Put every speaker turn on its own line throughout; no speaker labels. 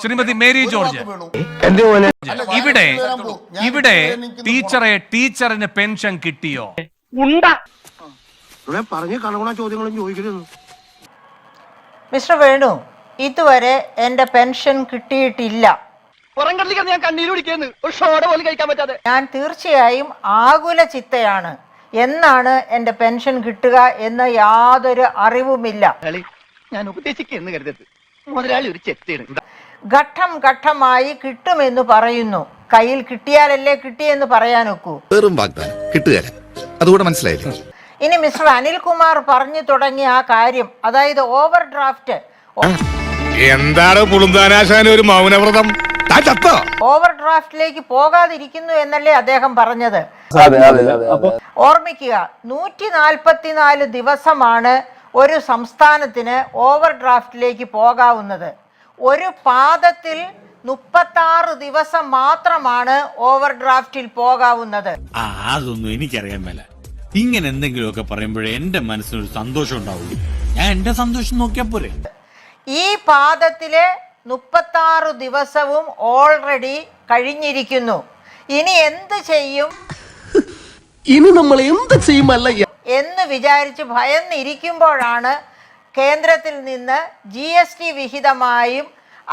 Shrimati Mary George, ഇവിടെ ടീച്ചറിന് pension കിട്ടിയോ?
മിസ്റ്റർ വേണു, ഇതുവരെ എന്റെ പെൻഷൻ കിട്ടിയിട്ടില്ല. ഞാൻ തീർച്ചയായും ആകുല ചിത്തയാണ്. എന്നാണ് എന്റെ പെൻഷൻ കിട്ടുക എന്ന് യാതൊരു അറിവുമില്ല.
ഞാൻ ഉപദേശിക്കുന്നു കരുതരുത്, മുതലാളി ഒരു ചെത്തിയാണ്.
ഘട്ടം ഘട്ടമായി കിട്ടുമെന്ന് പറയുന്നു. കയ്യിൽ കിട്ടിയാലല്ലേ കിട്ടിയെന്ന് പറയാനൊക്കൂ.
അതുകൂടെ മനസ്സിലായില്ലേ?
ഇനി മിസ്റ്റർ അനിൽകുമാർ പറഞ്ഞു തുടങ്ങിയ ആ കാര്യം, അതായത് ഓവർ ഡ്രാഫ്റ്റ്,
എന്താണ് ഒരു മൗനവ്രതം?
ഓവർ ഡ്രാഫ്റ്റിലേക്ക് പോകാതിരിക്കുന്നു എന്നല്ലേ അദ്ദേഹം പറഞ്ഞത്? ഓർമ്മിക്കുക, 144 ദിവസമാണ് ഒരു സംസ്ഥാനത്തിന് ഓവർ ഡ്രാഫ്റ്റിലേക്ക് പോകാവുന്നത്. ഒരു പാദത്തിൽ 36 ദിവസം മാത്രമാണ് ഓവർ ഡ്രാഫ്റ്റിൽ പോകാവുന്നത്.
അതൊന്നും എനിക്കറിയാൻ മേല. ഇങ്ങനെ എന്തെങ്കിലുമൊക്കെ പറയുമ്പോഴേ എന്റെ മനസ്സിനൊരു സന്തോഷം ഉണ്ടാവുള്ളൂ. ഞാൻ എന്റെ സന്തോഷം നോക്കിയാ പോരെ.
ഈ പാദത്തിലെ 36 ദിവസവും ഓൾറെഡി കഴിഞ്ഞിരിക്കുന്നു. ഇനി എന്ത് ചെയ്യും,
ഇനി നമ്മൾ എന്ത് ചെയ്യുമല്ല
എന്ന് വിചാരിച്ച് ഭയന്നിരിക്കുമ്പോഴാണ് കേന്ദ്രത്തിൽ നിന്ന് GST വിഹിതമായും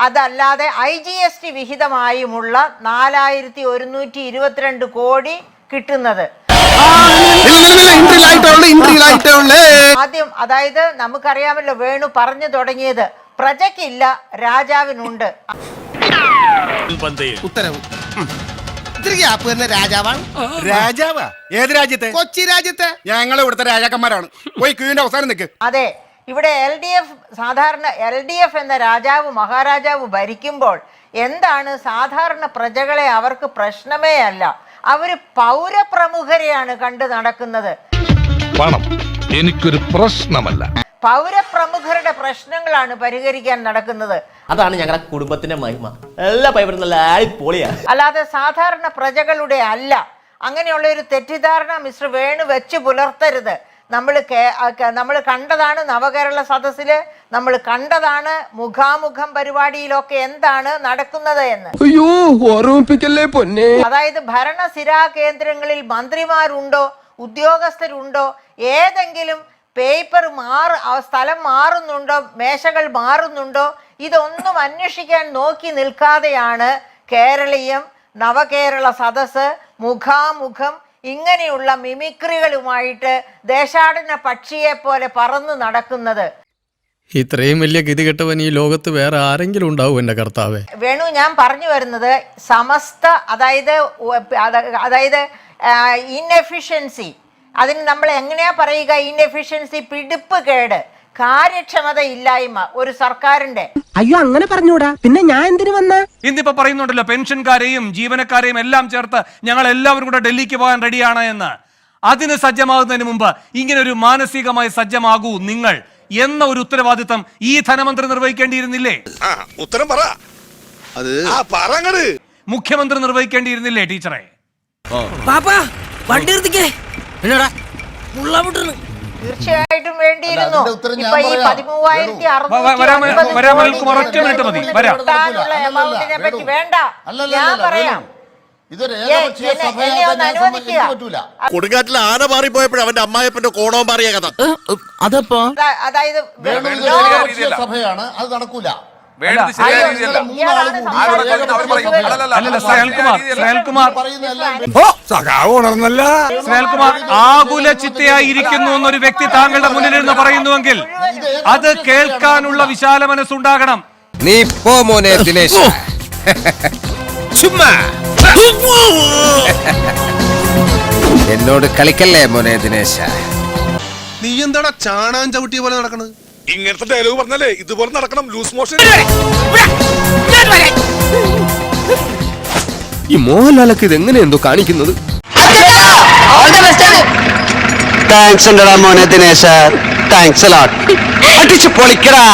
അതല്ലാതെ IGST വിഹിതമായുമുള്ള 4122 കോടി കിട്ടുന്നത്. ആദ്യം, അതായത് നമുക്കറിയാമല്ലോ, വേണു പറഞ്ഞു തുടങ്ങിയത് പ്രജയ്ക്കില്ല, രാജാവിനുണ്ട്.
രാജാവാ? ഏത് രാജ്യത്തെ? കൊച്ചി രാജ്യത്തെ. ഞങ്ങൾ ഇവിടുത്തെ രാജാക്കന്മാരാണ്. പോയി ക്യൂവിന്റെ അവസാനം നിൽക്ക്.
അതെ, ഇവിടെ സാധാരണ LDF എന്ന രാജാവ് മഹാരാജാവ് ഭരിക്കുമ്പോൾ എന്താണ്, സാധാരണ പ്രജകളെ അവർക്ക് പ്രശ്നമേ അല്ല. അവര് പൗരപ്രമുഖരെയാണ് കണ്ടു നടക്കുന്നത്.
പണം എനിക്കൊരു പ്രശ്നമല്ല.
പൗരപ്രമുഖരുടെ പ്രശ്നങ്ങളാണ് പരിഹരിക്കാൻ നടക്കുന്നത്.
അതാണ് ഞങ്ങളുടെ കുടുംബത്തിന്റെ മഹിമ. എല്ലാ പൈപ്പറും നല്ല പൊളിയാ,
അല്ലാതെ സാധാരണ പ്രജകളുടെ അല്ല. അങ്ങനെയുള്ള ഒരു തെറ്റിദ്ധാരണ മിസ്റ്റർ വേണു വെച്ച് പുലർത്തരുത്. നമ്മൾ കണ്ടതാണ് നവകേരള സദസ്സില്, നമ്മൾ കണ്ടതാണ് മുഖാമുഖം പരിപാടിയിലൊക്കെ എന്താണ് നടക്കുന്നത് എന്ന്. അതായത് ഭരണസിരാ കേന്ദ്രങ്ങളിൽ മന്ത്രിമാരുണ്ടോ, ഉദ്യോഗസ്ഥരുണ്ടോ, ഏതെങ്കിലും പേപ്പർ സ്ഥലം മാറുന്നുണ്ടോ, മേശകൾ മാറുന്നുണ്ടോ, ഇതൊന്നും അന്വേഷിക്കാൻ നോക്കി നിൽക്കാതെയാണ് കേരളീയം നവകേരള സദസ്സ് മുഖാമുഖം ഇങ്ങനെയുള്ള മിമിക്രികളുമായിട്ട് ദേശാടന പക്ഷിയെ പോലെ പറന്നു നടക്കുന്നത്.
ഇത്രയും വലിയ ഗതികെട്ടവൻ ഈ ലോകത്ത് വേറെ ആരെങ്കിലും ഉണ്ടാവും എന്റെ കർത്താവേ?
വേണു, ഞാൻ പറഞ്ഞു വരുന്നത് സമസ്ത, അതായത് ഇൻഎഫിഷ്യൻസി, അതിന് നമ്മൾ എങ്ങനെയാ പറയുക? ഇൻഎഫിഷ്യൻസി, പിടിപ്പ് കേട്, കാര്യക്ഷമത ഇല്ലായ്മ ഒരു സർക്കാരിന്റെ.
അയ്യോ, അങ്ങനെ പറഞ്ഞൂടാ, പിന്നെ ഞാൻ എന്തിനു വന്ന?
ഇന്നിപ്പോ പറയുന്നുണ്ടല്ലോ പെൻഷൻകാരെയും ജീവനക്കാരെയും എല്ലാം ചേർത്ത് ഞങ്ങൾ എല്ലാവരും കൂടെ ഡൽഹിക്ക് പോകാൻ റെഡിയാണ് എന്ന്. അതിന് സജ്ജമാകുന്നതിന് മുമ്പ് ഇങ്ങനെ ഒരു മാനസികമായി സജ്ജമാകൂ നിങ്ങൾ എന്ന ഒരു ഉത്തരവാദിത്തം ഈ ധനമന്ത്രി നിർവഹിക്കേണ്ടിയിരുന്നില്ലേ?
ഉത്തരം പറ.
മുഖ്യമന്ത്രി നിർവഹിക്കേണ്ടിയിരുന്നില്ലേ ടീച്ചറെ?
തീർച്ചയായിട്ടും വേണ്ടിയിരുന്നു. ഇപ്പൊ ഈ 13,690 എമൗണ്ടിനെ പറ്റി വേണ്ട, ഞാൻ പറയാം.
കൊടുങ്കാറ്റിൽ ആന മാറിപ്പോയപ്പോഴും അവന്റെ അമ്മായപ്പന്റെ കോണവും മാറിയ കഥ.
അതായത്
സഭയാണ്, അത് നടക്കൂല.
ശ്രേൽകുമാർ ആകുല ചിത്തയായിരിക്കുന്നു എന്നൊരു വ്യക്തി താങ്കളുടെ മുന്നിലിരുന്ന് പറയുന്നുവെങ്കിൽ അത് കേൾക്കാനുള്ള വിശാല മനസ്സുണ്ടാകണം.
നീ പോ മോനെ ദിനേശ്. ചുമ്മാ എന്നോട് കളിക്കല്ലേ മോനെ ദിനേശ.
നീ എന്താടാ ചാണാൻ ചവിട്ടിയ പോലെ നടക്കണത്? ഇങ്ങനത്തെ ഡയലോഗ് പറഞ്ഞാലേ ഇതുപോലെ നടക്കണം. Loose motion.
ഈ മോഹൻലാലൊക്കെ ഇത് എങ്ങനെ എന്തോ കാണിക്കുന്നത്?
താങ്ക്സ് ഉണ്ടടാ മോനെ ദിനേശ, താങ്ക്സ് അടിച്ചു പൊളിക്കടാ.